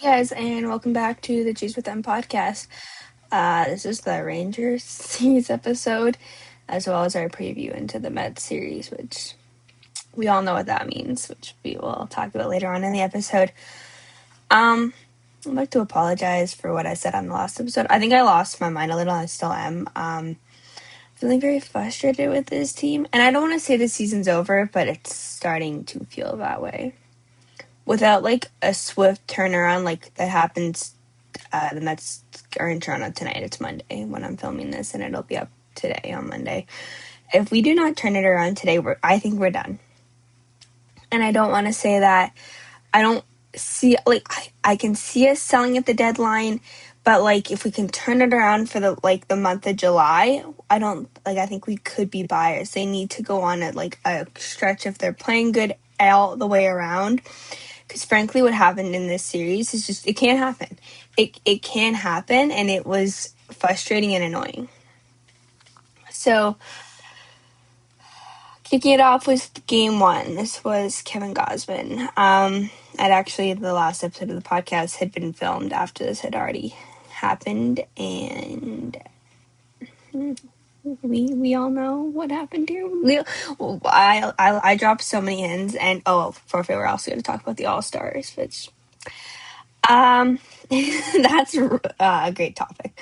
Hey guys, and welcome back to the Cheese with Them podcast. This is the Rangers series episode, as well as our preview into the Mets series, which we all know what that means, which we will talk about later on in the episode. I'd like to apologize for what I said on the last episode. I think I lost my mind a little, and I still am. Feeling very frustrated with this team, and I don't want to say the season's over, but it's starting to feel that way. Without like a swift turnaround like that happens. The Mets are in Toronto tonight. It's Monday when I'm filming this, and it'll be up today on Monday. If we do not turn it around today, I think we're done. And I don't want to say that I don't see, I can see us selling at the deadline, but if we can turn it around for the month of July, I think we could be buyers. They need to go on a stretch if they're playing good all the way around. Because frankly, what happened in this series is just, it can't happen. It can happen, and it was frustrating and annoying. So, kicking it off was game one. This was Kevin Gausman. The last episode of the podcast had been filmed after this had already happened, and we all know what happened here. I dropped so many hints, and forfeit. We're also going to talk about the All-Stars, which that's a great topic.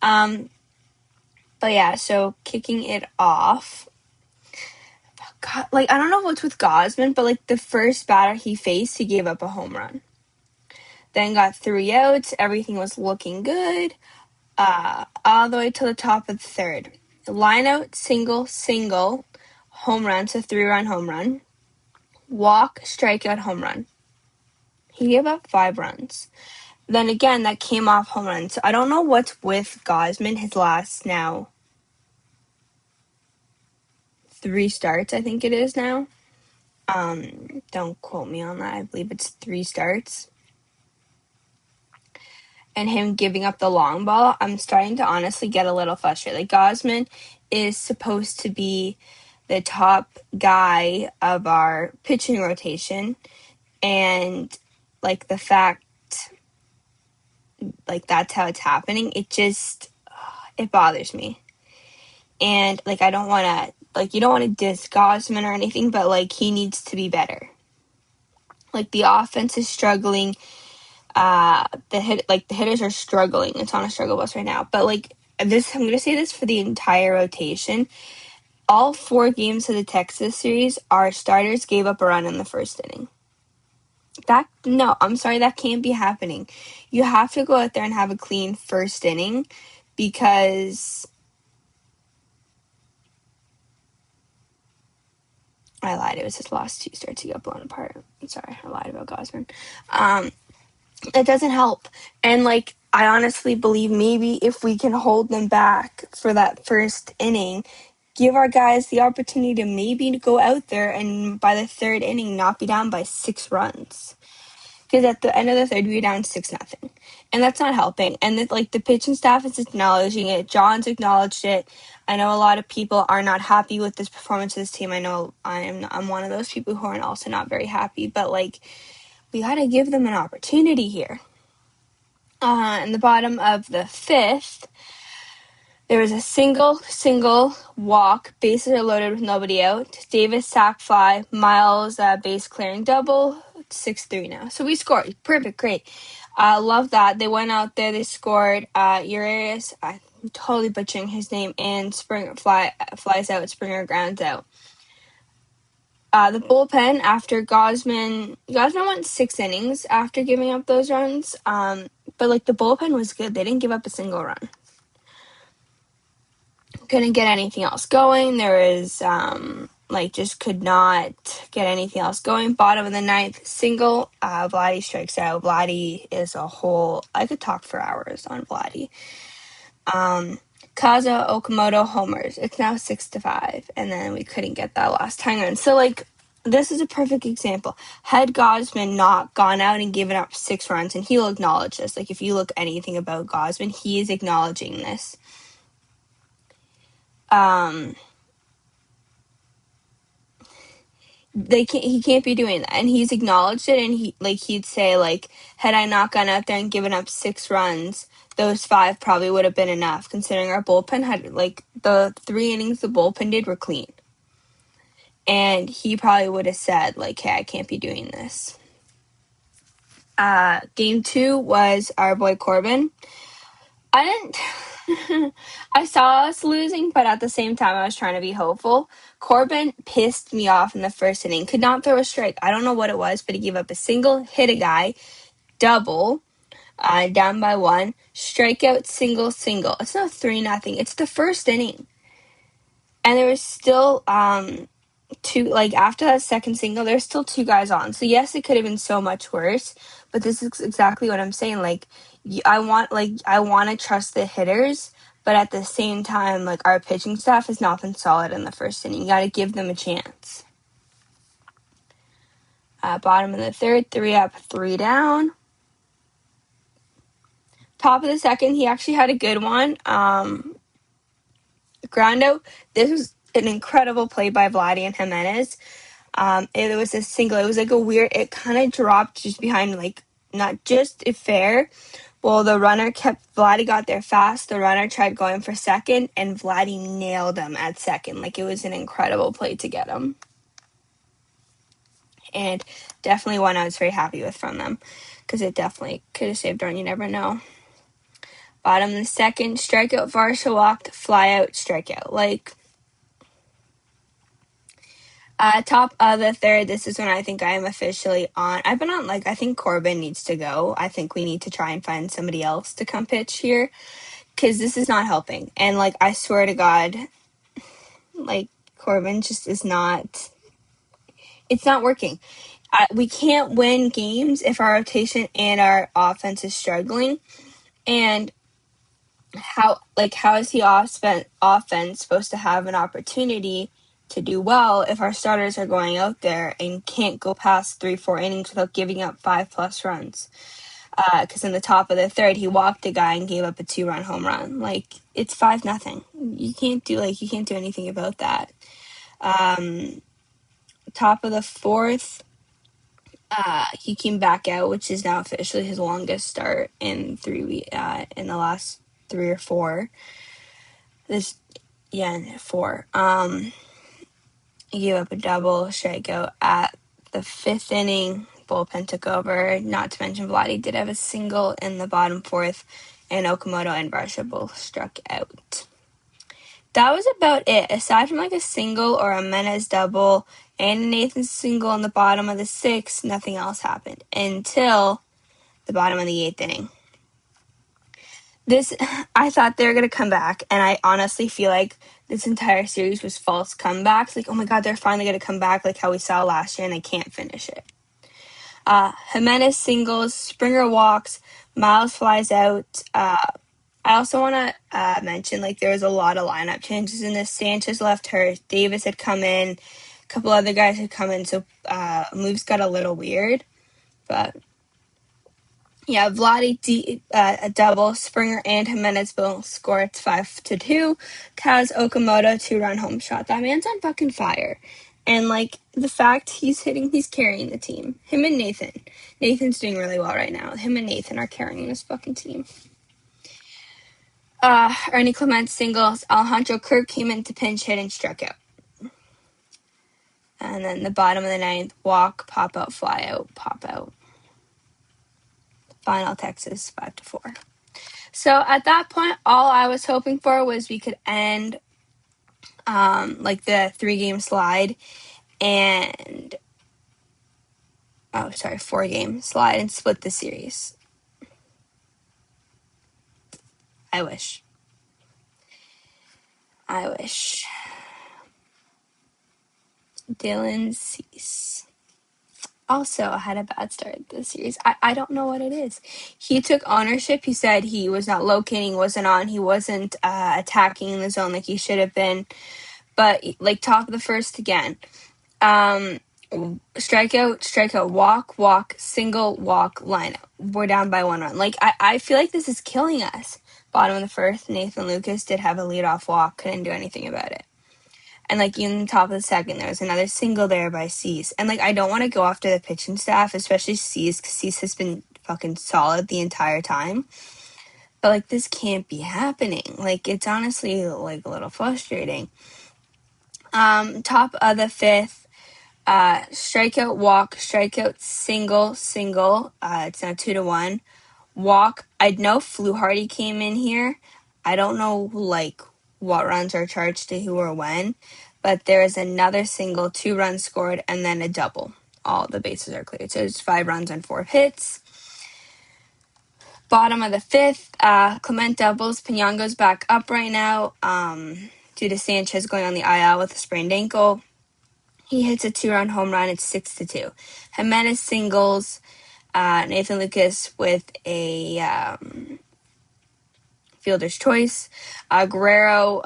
But yeah, so kicking it off. God, I don't know what's with Gausman, but the first batter he faced, he gave up a home run. Then got 3 outs. Everything was looking good. All the way to the top of the third. Line out, single, home run, so 3-run home run. Walk, strikeout, home run. He gave up 5 runs. Then again, that came off home run. So I don't know what's with Gausman. His last now 3 starts, I think it is now. Don't quote me on that. I believe it's 3 starts. And him giving up the long ball, I'm starting to honestly get a little frustrated. Gausman is supposed to be the top guy of our pitching rotation. And the fact that's how it's happening, it bothers me. And I don't want to you don't want to diss Gausman or anything, but he needs to be better. The offense is struggling. The hitters are struggling. It's on a struggle bus right now. But I'm going to say this for the entire rotation. All 4 games of the Texas series, our starters gave up a run in the first inning. That can't be happening. You have to go out there and have a clean first inning because I lied. It was his last 2 starts. He got blown apart. I'm sorry. I lied about Gausman. It doesn't help. And I honestly believe maybe if we can hold them back for that first inning, give our guys the opportunity to maybe go out there and by the 3rd inning not be down by 6 runs. Because at the end of the 3rd, we were down 6-0. And that's not helping. And the pitching staff is acknowledging it. John's acknowledged it. I know a lot of people are not happy with this performance of this team. I know I'm one of those people who are also not very happy. But we got to give them an opportunity here. In the bottom of the 5th, there was a single walk, bases are loaded with nobody out. Davis sac fly, Miles base clearing double, 6-3 now. So we scored. Perfect, great. Love that. They went out there, they scored. Urias, I'm totally butchering his name, and Springer flies out, Springer grounds out. The bullpen, after Gausman went 6 innings after giving up those runs, but the bullpen was good. They didn't give up a single run. Couldn't get anything else going. There is, just could not get anything else going. Bottom of the 9th, single, Vladdy strikes out. Vladdy is I could talk for hours on Vladdy. Kaza Okamoto homers. It's now 6-5, and then we couldn't get that last time run. So, this is a perfect example. Had Gausman not gone out and given up 6 runs, and he'll acknowledge this. If you look anything about Gausman, he is acknowledging this. he can't be doing that, and he's acknowledged it, and he'd say, like, had I not gone out there and given up 6 runs, those 5 probably would have been enough, considering our bullpen had, like, the 3 innings the bullpen did were clean. And he probably would have said, like, hey, I can't be doing this. Game 2 was our boy Corbin. I saw us losing, but at the same time, I was trying to be hopeful. Corbin pissed me off in the first inning. Could not throw a strike. I don't know what it was, but he gave up a single, hit a guy, double, down by 1, strikeout, single. It's not 3-0. It's the first inning. And there was still, after that second single, there's still 2 guys on. So yes, it could have been so much worse, but this is exactly what I'm saying. Like, I want to trust the hitters, but at the same time, like, our pitching staff has not been solid in the first inning. You got to give them a chance. Bottom of the third, 3 up, 3 down. Top of the second, he actually had a good one. Ground out. This was an incredible play by Vladdy and Jimenez. It was a single. It was like a weird, it kind of dropped just behind, like, not just fair. Well, the runner Vladdy got there fast. The runner tried going for second, and Vladdy nailed him at second. Like, it was an incredible play to get him. And definitely one I was very happy with from them, because it definitely could have saved run. You never know. Bottom of the second, strikeout, Varsha walked, fly out, strikeout. Like, top of the third, this is when I think I am officially on. I've been on, like, I think Corbin needs to go. I think we need to try and find somebody else to come pitch here, because this is not helping. And, like, I swear to God, like, Corbin just is not, it's not working. We can't win games if our rotation and our offense is struggling. And how is the offense supposed to have an opportunity to do well if our starters are going out there and can't go past 3-4 innings without giving up 5+ runs? Because in the top of the third, he walked a guy and gave up a 2-run home run. Like, it's 5-0. You can't do anything about that. Top of the fourth, he came back out, which is now officially his longest start in the last 3 or 4. 4. He gave up a double, strikeout at the 5th inning. Bullpen took over. Not to mention, Vladdy did have a single in the bottom 4th, and Okamoto and Varsha both struck out. That was about it. Aside from, like, a single or a Menez double and a Nathan single in the bottom of the 6th, nothing else happened until the bottom of the 8th inning. I thought they were going to come back, and I honestly feel like this entire series was false comebacks. Like, oh my God, they're finally going to come back, like how we saw last year, and they can't finish it. Jimenez singles, Springer walks, Miles flies out. I also want to mention, like, there was a lot of lineup changes in this. Sanchez left hurt. Davis had come in. A couple other guys had come in, so moves got a little weird. But yeah, Vladdy a double. Springer and Jimenez both score. It's 5-2. Kaz Okamoto 2-run home shot. That man's on fucking fire. And, like, the fact he's carrying the team. Him and Nathan. Nathan's doing really well right now. Him and Nathan are carrying this fucking team. Ernie Clement singles. Alejandro Kirk came in to pinch hit and struck out. And then the bottom of the 9th, walk, pop out, fly out, pop out. Final Texas 5-4. So at that point, all I was hoping for was we could end like the 3-game slide and 4-game slide and split the series. I wish. Dylan Cease also had a bad start this series. I don't know what it is. He took ownership. He said he was not locating, wasn't on. He wasn't attacking in the zone like he should have been. But, like, top of the first again. Strikeout, walk, single, walk, lineup. We're down by 1 run. Like, I feel like this is killing us. Bottom of the first, Nathan Lucas did have a leadoff walk. Couldn't do anything about it. And, like, in the top of the second, there was another single there by Cease. And, like, I don't want to go after the pitching staff, especially Cease, because Cease has been fucking solid the entire time. But, like, this can't be happening. Like, it's honestly, like, a little frustrating. Top of the fifth, strikeout, walk, strikeout, single. It's now 2-1. Walk. I know Fluharty came in here. I don't know, like, what runs are charged to who or when, but there is another single, 2 runs scored, and then a double. All the bases are cleared. So it's 5 runs on 4 hits. Bottom of the fifth, Clement doubles. Pinango's back up right now due to Sanchez going on the IL with a sprained ankle. He hits a 2-run home run. It's 6-2. Jimenez singles. Nathan Lucas with a fielder's choice. Guerrero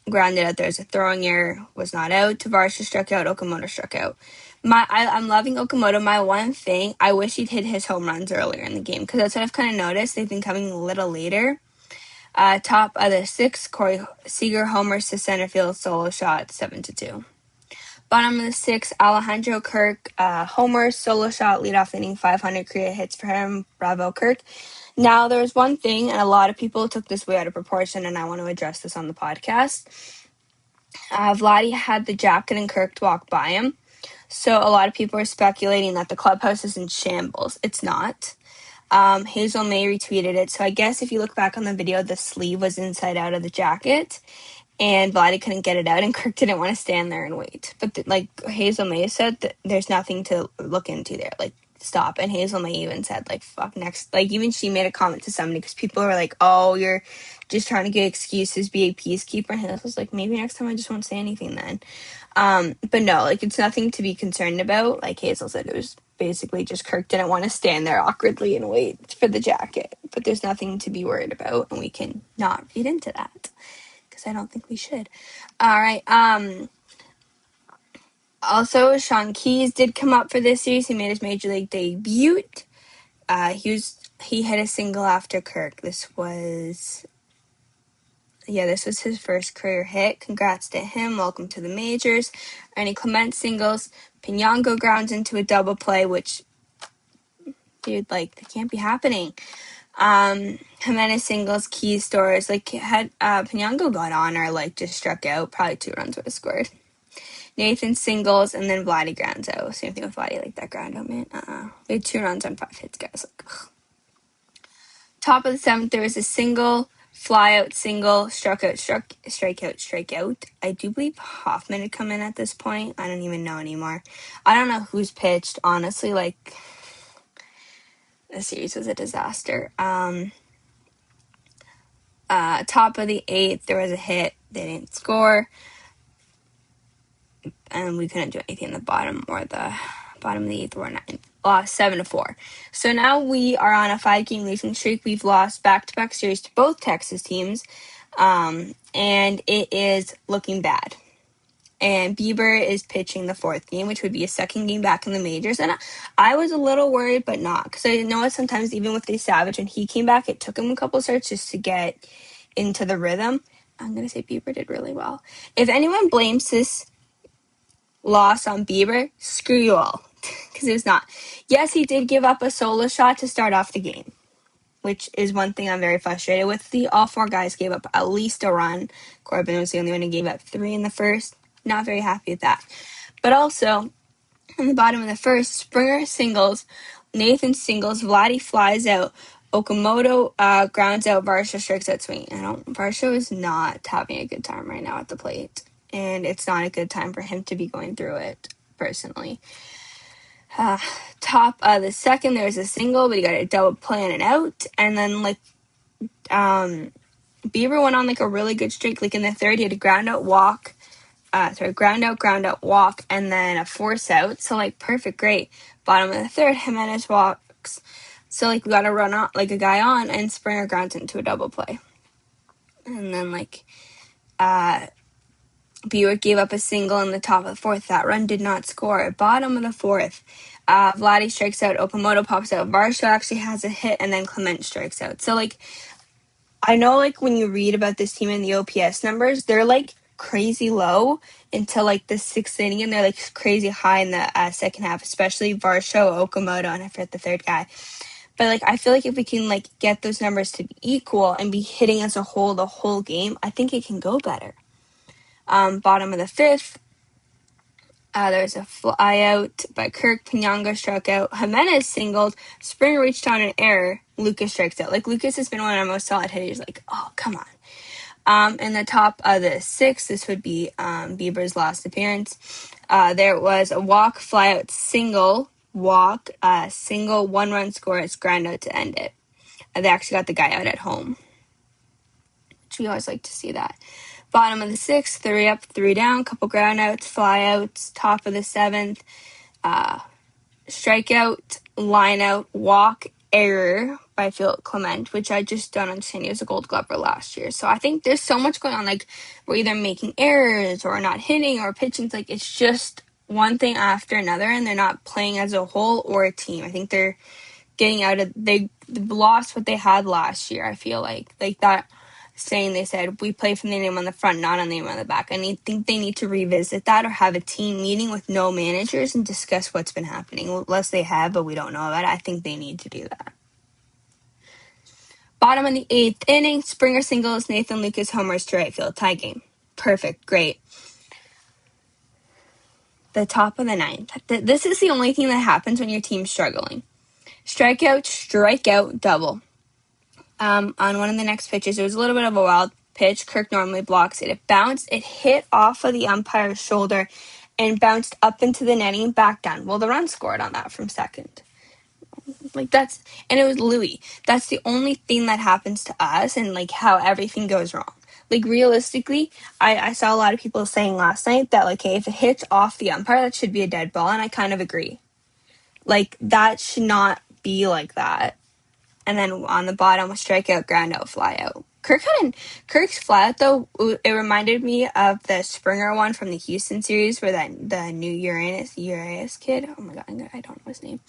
grounded out. There's a throwing error, was not out. Tavares struck out. Okamoto struck out. I'm loving Okamoto. My one thing, I wish he'd hit his home runs earlier in the game, because that's what I've kind of noticed. They've been coming a little later. Top of the sixth, Corey Seager homers to center field, solo shot, 7-2. Bottom of the sixth, Alejandro Kirk homers, solo shot, leadoff inning, 500 career hits for him. Bravo, Kirk. Now, there's one thing, and a lot of people took this way out of proportion, and I want to address this on the podcast. Vladdy had the jacket and Kirk walk by him. So a lot of people are speculating that the clubhouse is in shambles. It's not. Hazel May retweeted it. So I guess if you look back on the video, the sleeve was inside out of the jacket, and Vladdy couldn't get it out, and Kirk didn't want to stand there and wait. But like Hazel May said, that there's nothing to look into there. Like, stop. And Hazel May even said, like, fuck next. Like, even she made a comment to somebody, because people were like, oh, you're just trying to get excuses, be a peacekeeper. And Hazel was like, maybe next time I just won't say anything then. But no, like, it's nothing to be concerned about. Like Hazel said, it was basically just Kirk didn't want to stand there awkwardly and wait for the jacket. But there's nothing to be worried about, and we can not read into that, because I don't think we should. All right. Also, Sean Keyes did come up for this series. He made his major league debut. He hit a single after Kirk. This was his first career hit. Congrats to him. Welcome to the majors. Ernie Clement singles. Pinango grounds into a double play, which, dude, like, that can't be happening. Jimenez singles, Keyes stores. Like, had Pinango got on or, like, just struck out, probably 2 runs would have scored. Nathan singles, and then Vladdy grounds out. Same thing with Vladdy, like, that ground out, man. We had 2 runs on 5 hits, guys. Like, ugh. Top of the 7th, there was a single, fly out, single, strikeout. I do believe Hoffman had come in at this point. I don't even know anymore. I don't know who's pitched, honestly. Like, the series was a disaster. Top of the 8th, there was a hit. They didn't score. And we couldn't do anything in the bottom of the 8th or 9th. Lost 7-4. So now we are on a 5-game losing streak. We've lost back-to-back series to both Texas teams. And it is looking bad. And Bieber is pitching the 4th game, which would be a 2nd game back in the majors. And I was a little worried, but not. Because I know sometimes even with Dave Savage, when he came back, it took him a couple starts just to get into the rhythm. I'm going to say Bieber did really well. If anyone blames this loss on Bieber, screw you all. Because it was not. Yes, he did give up a solo shot to start off the game, which is one thing I'm very frustrated with. All 4 guys gave up at least a run. Corbin was the only one who gave up 3 in the first. Not very happy with that. But also, in the bottom of the first, Springer singles, Nathan singles, Vladdy flies out, Okamoto grounds out, Varsho strikes out swinging. Varsho is not having a good time right now at the plate, and it's not a good time for him to be going through it, personally. Top of the 2nd, there's a single, but he got a double play and an out, and then, like, Bieber went on, like, a really good streak. Like, in the 3rd, he had a ground out, walk, walk, and then a force out. So, like, perfect, great. Bottom of the 3rd, Jimenez walks. So, like, we got to run on, like, a guy on, and Springer grounds into a double play. And then, like, Bieber gave up a single in the top of the 4th. That run did not score. Bottom of the 4th, Vladdy strikes out, Okamoto pops out, Varsho actually has a hit, and then Clement strikes out. So, like, I know, like, when you read about this team in the OPS numbers, they're, like, crazy low until like the 6th inning, and they're like crazy high in the second half, especially Varsho, Okamoto, and I forget the third guy. But like I feel like if we can like get those numbers to be equal and be hitting as a whole the whole game, I think it can go better. Bottom of the 5th, there's a fly out by Kirk. Pinanga struck out. Jimenez singled. Springer reached on an error. Lucas strikes out. Like, Lucas has been one of our most solid hitters. Like, oh, come on. In the top of the 6th, this would be Bieber's last appearance. There was a walk, fly out, single, walk, single, 1-run score. It's ground out to end it. They actually got the guy out at home, which we always like to see that. Bottom of the 6th, 3 up, 3 down, couple ground outs, fly outs. Top of the 7th, strikeout, line out, walk, error by Philip Clement, which I just don't understand. He was a Gold Glover last year. So I think there's so much going on. Like, we're either making errors or not hitting or pitching. It's like, it's just one thing after another, and they're not playing as a whole or a team. I think they're getting out of, they lost what they had last year, I feel like that saying they said, we play from the name on the front, not on the name on the back. I think they need to revisit that or have a team meeting with no managers and discuss what's been happening. Unless they have, but we don't know about it. I think they need to do that. Bottom of the 8th inning, Springer singles, Nathan Lucas homers to right field. Tie game. Perfect. Great. The top of the 9th. This is the only thing that happens when your team's struggling. Strikeout, double. On one of the next pitches, it was a little bit of a wild pitch. Kirk normally blocks it. It bounced. It hit off of the umpire's shoulder and bounced up into the netting and back down. Well, the run scored on that from second. Like, and it was Louis. That's the only thing that happens to us, and like how everything goes wrong. Like, realistically, I saw a lot of people saying last night that, like, hey, if it hits off the umpire, that should be a dead ball, and I kind of agree. Like, that should not be like that. And then on the bottom, a strikeout, ground out, fly out. Kirk's fly out, though, it reminded me of the Springer one from the Houston series where the new Urias kid, oh my god, I don't know his name,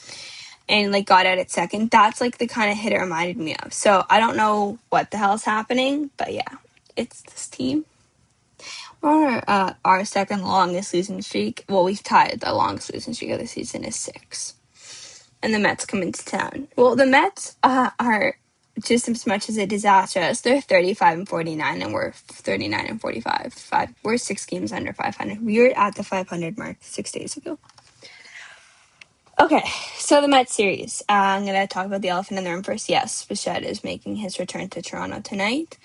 and like got out at second. That's like the kind of hit it reminded me of. So I don't know what the hell's happening, but yeah, it's this team. We're on our second longest losing streak. Well, we've tied the longest losing streak of the season is 6. And the Mets come into town. Well, the Mets are just as much as a disaster. They're 35-49, and we're 39-45. We're 6 games under 500. We were at the 500 mark 6 days ago. Okay, so the Mets series. I'm going to talk about the elephant in the room first. Yes, Bichette is making his return to Toronto tonight.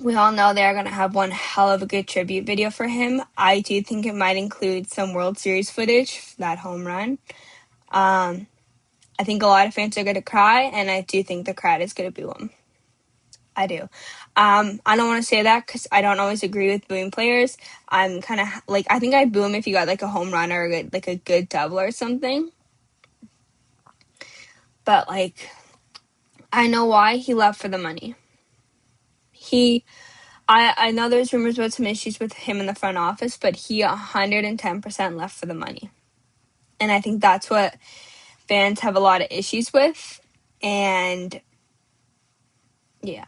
We all know they're going to have one hell of a good tribute video for him. I do think it might include some World Series footage, that home run. I think a lot of fans are going to cry, and I do think the crowd is going to boo him. I do. I don't want to say that because I don't always agree with booing players. I'm kind of like, I think I boo him if you got like a home run or a good double or something. But like, I know why. He left for the money. I know there's rumors about some issues with him in the front office, but he 110% left for the money. And I think that's what fans have a lot of issues with. And yeah.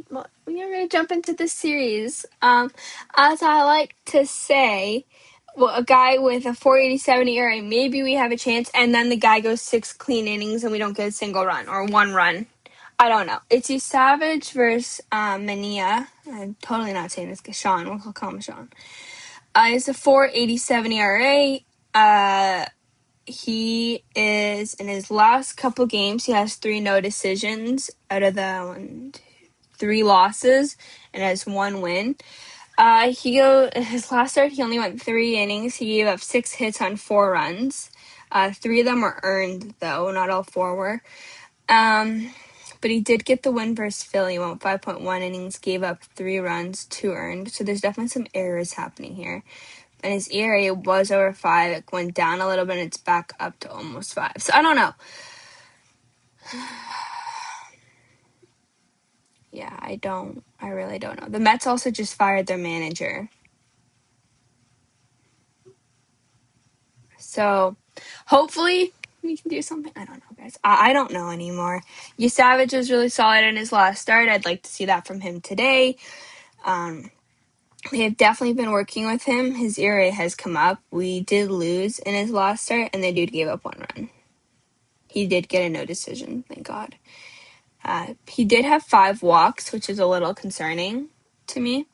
Well, we're going to jump into the series. As I like to say, well, a guy with a 4.87 ERA, maybe we have a chance, and then the guy goes 6 clean innings and we don't get a single run or 1 run. I don't know. It's Savage versus Mania. I'm totally not saying this because Sean. We'll call him Sean. It's a 4.87 ERA. He is, in his last couple games, he has 3 no decisions out of the 3 losses and has 1 win. His last start, he only went 3 innings. He gave up 6 hits on 4 runs. 3 of them were earned, though. Not all 4 were. But he did get the win versus Philly. He went 5.1 innings, gave up 3 runs, 2 earned. So there's definitely some errors happening here. And his ERA was over 5. It went down a little bit, and it's back up to almost 5. So I don't know. Yeah, I really don't know. The Mets also just fired their manager. So hopefully we can do something. I don't know, guys. I don't know anymore. Savage was really solid in his last start. I'd like to see that from him today. They have definitely been working with him. His ERA has come up. We did lose in his last start, and the dude gave up 1 run. He did get a no decision, thank God. He did have 5 walks, which is a little concerning to me.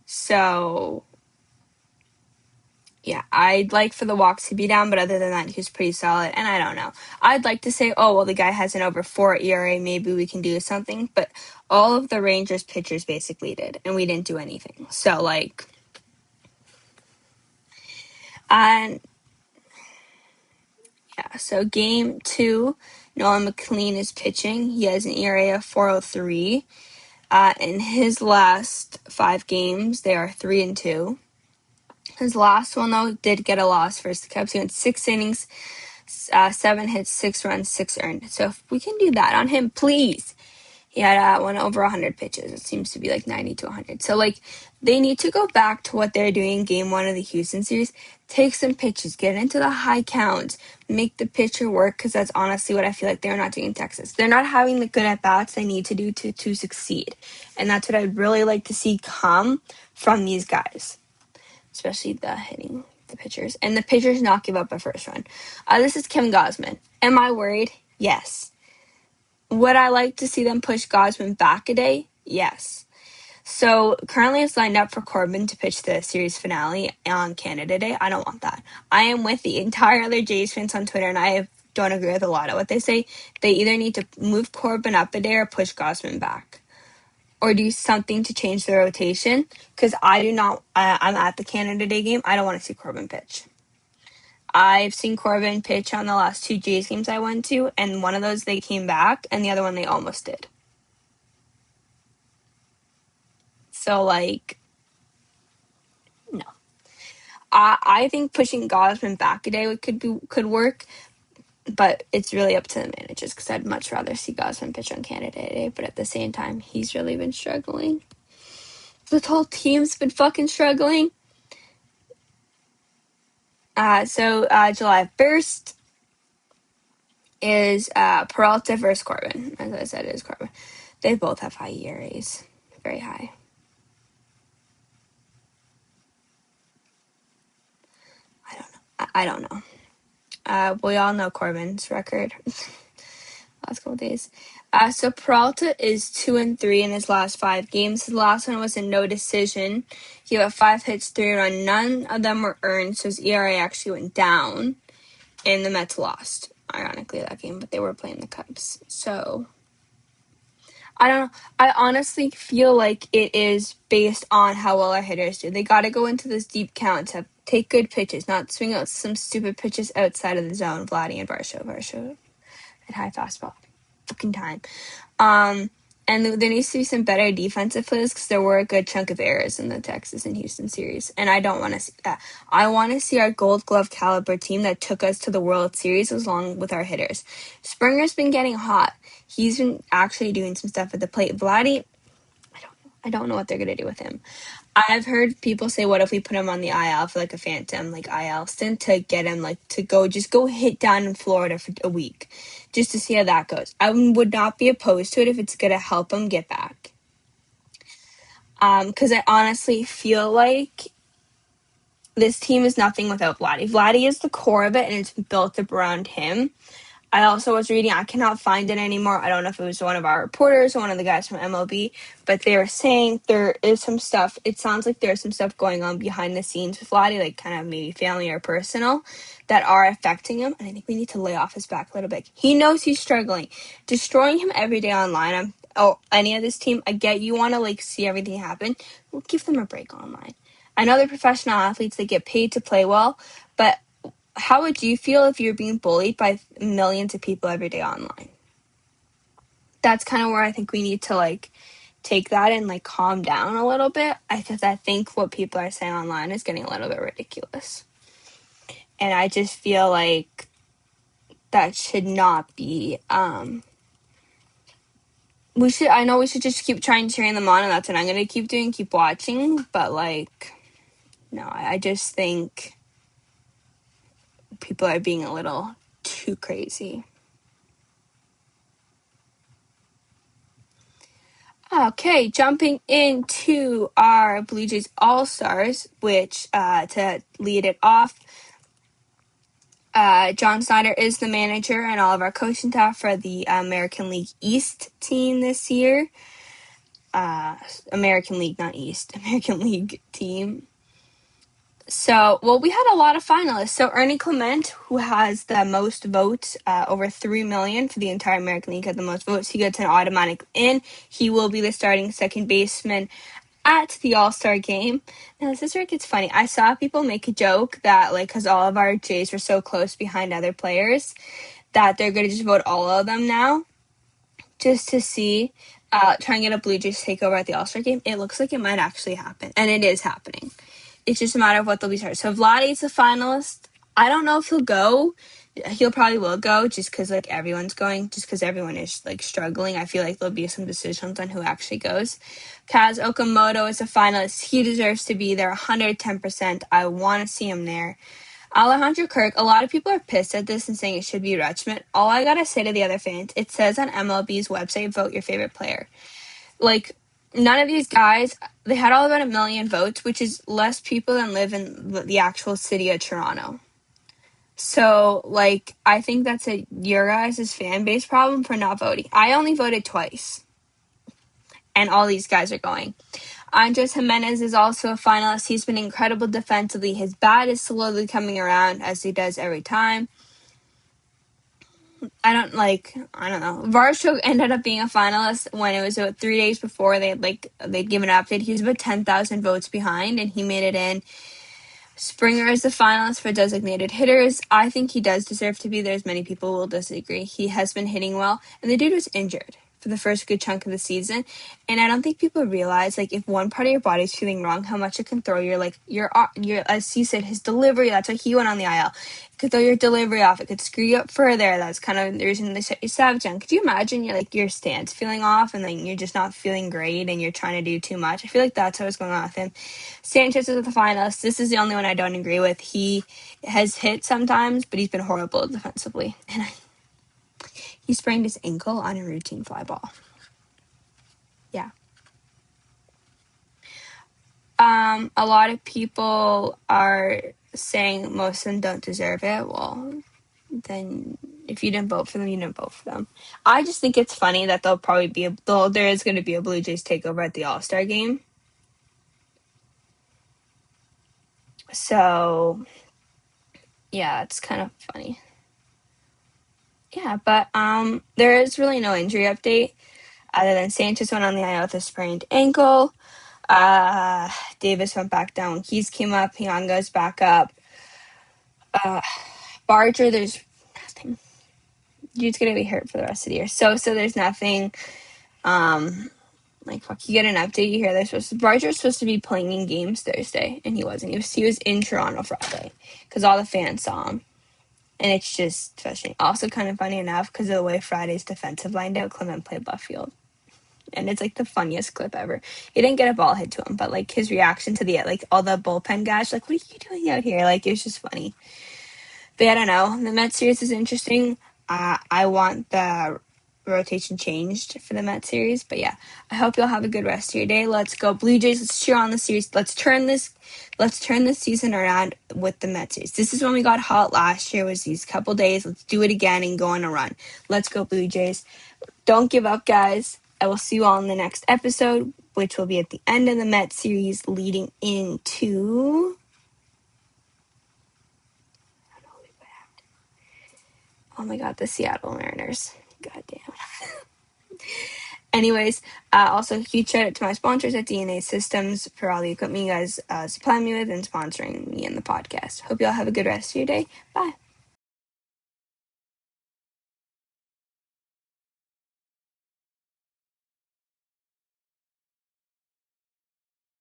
So, yeah, I'd like for the walks to be down, but other than that, he's pretty solid. And I don't know. I'd like to say, oh, well, the guy has an over 4 ERA. Maybe we can do something. But all of the Rangers pitchers basically did, and we didn't do anything. So, like, and yeah, so game 2, Nolan McLean is pitching. He has an ERA of 4.03. In his last 5 games, they are 3-2. His last one, though, did get a loss versus the Cubs. He went 6 innings, 7 hits, 6 runs, 6 earned. So if we can do that on him, please. He had one over 100 pitches. It seems to be like 90 to 100. So, like, they need to go back to what they're doing in Game 1 of the Houston series. Take some pitches, get into the high counts, make the pitcher work, because that's honestly what I feel like they're not doing in Texas. They're not having the good at-bats they need to do to succeed. And that's what I'd really like to see come from these guys, especially the hitting, the pitchers. And the pitchers not give up a first run. This is Kim Gosman. Am I worried? Yes. Would I like to see them push Gosman back a day? Yes. So currently it's lined up for Corbin to pitch the series finale on Canada Day. I don't want that. I am with the entire other Jays fans on Twitter, and don't agree with a lot of what they say. They either need to move Corbin up a day or push Gosman back, or do something to change the rotation, because I do not, I'm at the Canada Day game. I don't want to see Corbin pitch. I've seen Corbin pitch on the last 2 Jays games I went to, and one of those they came back, and the other one they almost did. So, like, no. I think pushing Gosman back a day could work, but it's really up to the managers, because I'd much rather see Gosman pitch on Canada Day, but at the same time, he's really been struggling. The whole team's been fucking struggling. So July 1st is Peralta versus Corbin. As I said, it is Corbin. They both have high ERAs. Very high. I don't know. We all know Corbin's record last couple days. So Peralta is 2-3 in his last 5 games. His last one was a no decision. He had 5 hits, 3 runs. None of them were earned, so his ERA actually went down, and the Mets lost, ironically, that game, but they were playing the Cubs. So I don't know. I honestly feel like it is based on how well our hitters do. They got to go into this deep count to take good pitches, not swing out some stupid pitches outside of the zone. Vladdy and Varsho at high fastball. Fucking time. And there needs to be some better defensive plays, because there were a good chunk of errors in the Texas and Houston series, and I don't want to see that. I want to see our Gold Glove caliber team that took us to the World Series along with our hitters. Springer's been getting hot. He's been actually doing some stuff at the plate. Vladdy, I don't know what they're going to do with him. I've heard people say, what if we put him on the IL for like a phantom, like IL stint, to get him like to go hit down in Florida for a week, just to see how that goes. I would not be opposed to it if it's going to help him get back. Because I honestly feel like this team is nothing without Vladdy. Vladdy is the core of it, and it's built up around him. I also was reading, I cannot find it anymore. I don't know if it was one of our reporters or one of the guys from MLB, but they were saying there is some stuff. It sounds like there's some stuff going on behind the scenes with Vladdy, like kind of maybe family or personal, that are affecting him. And I think we need to lay off his back a little bit. He knows he's struggling. Destroying him every day online, any of this team, I get you want to like see everything happen. We'll give them a break online. I know they're professional athletes. They get paid to play well, but how would you feel if you're being bullied by millions of people every day online? That's kind of where I think we need to like take that and like calm down a little bit, because I think what people are saying online is getting a little bit ridiculous. And I just feel like that should not be, I know we should just keep trying cheering them on, and that's what I'm going to keep doing, keep watching, but like, no, I just think people are being a little too crazy. Okay, jumping into our Blue Jays All-Stars, which, to lead it off, John Snyder is the manager and all of our coaching staff for the American League East team this year. American League, not East. American League team. So, well, we had a lot of finalists. So Ernie Clement, who has the most votes, over 3 million for the entire American League, had the most votes. He gets an automatic in. He will be the starting second baseman at the All-Star game. Now, this is where it gets funny. I saw people make a joke that, like, because all of our Jays were so close behind other players, that they're going to just vote all of them now just to see, try and get a Blue Jays takeover at the All-Star game. It looks like it might actually happen, and it is happening. It's just a matter of what they'll be starting. So Vladdy's a finalist. I don't know if he'll go. He'll probably will go just because, like, everyone's going, just because everyone is, like, struggling. I feel like there'll be some decisions on who actually goes. Kaz Okamoto is a finalist. He deserves to be there 110%. I want to see him there. Alejandro Kirk, a lot of people are pissed at this and saying it should be Rutschman. All I gotta say to the other fans, it says on MLB's website, vote your favorite player. Like, none of these guys, they had all about 1 million votes, which is less people than live in the actual city of Toronto. So, like, I think that's your guys' fan base problem for not voting. I only voted twice. And all these guys are going. Andres Jimenez is also a finalist. He's been incredible defensively. His bat is slowly coming around, as he does every time. I don't know. Varsho ended up being a finalist when it was about 3 days before they'd given an update. He was about 10,000 votes behind, and he made it in. Springer is the finalist for designated hitters. I think he does deserve to be there, as many people will disagree. He has been hitting well, and the dude was injured for the first good chunk of the season. And I don't think people realize, like, if one part of your body's feeling wrong, how much it can throw your as he said, his delivery. That's why he went on the IL. It could throw your delivery off. It could screw you up further. That's kind of the reason they set you savage on. Could you imagine your stance feeling off and then you're just not feeling great and you're trying to do too much? I feel like that's what's going on with him. Sanchez is the finalist. This is the only one I don't agree with. He has hit sometimes, but he's been horrible defensively. And he sprained his ankle on a routine fly ball. Yeah. A lot of people are saying most of them don't deserve it. Well, then if you didn't vote for them, you didn't vote for them. I just think it's funny that there is going to be a Blue Jays takeover at the All-Star game. So, yeah, it's kind of funny. Yeah, but there is really no injury update other than Sanchez went on the IL with a sprained ankle. Davis went back down when Keys came up. Hianga's back up. Barger, there's nothing. Dude's gonna be hurt for the rest of the year. So there's nothing. You get an update. You hear Barger's supposed to be playing in games Thursday, and he wasn't. He was in Toronto Friday because all the fans saw him. And it's just frustrating. Also kind of funny enough because of the way Friday's defensive lined out, Clement played left field. And it's, like, the funniest clip ever. He didn't get a ball hit to him, but, like, his reaction to all the bullpen guys, like, what are you doing out here? Like, it was just funny. But I don't know. The Mets series is interesting. I want the rotation changed for the Mets series. But, yeah, I hope you'll have a good rest of your day. Let's go Blue Jays. Let's cheer on the series. Let's turn this season around with the Mets series. This is when we got hot last year, was these couple days. Let's do it again and go on a run. Let's go Blue Jays. Don't give up, guys. I will see you all in the next episode, which will be at the end of the Mets series leading into... Oh my God, the Seattle Mariners. God damn. Anyways, also huge shout out to my sponsors at DNA Systems for all the equipment you guys supply me with and sponsoring me in the podcast. Hope you all have a good rest of your day. Bye.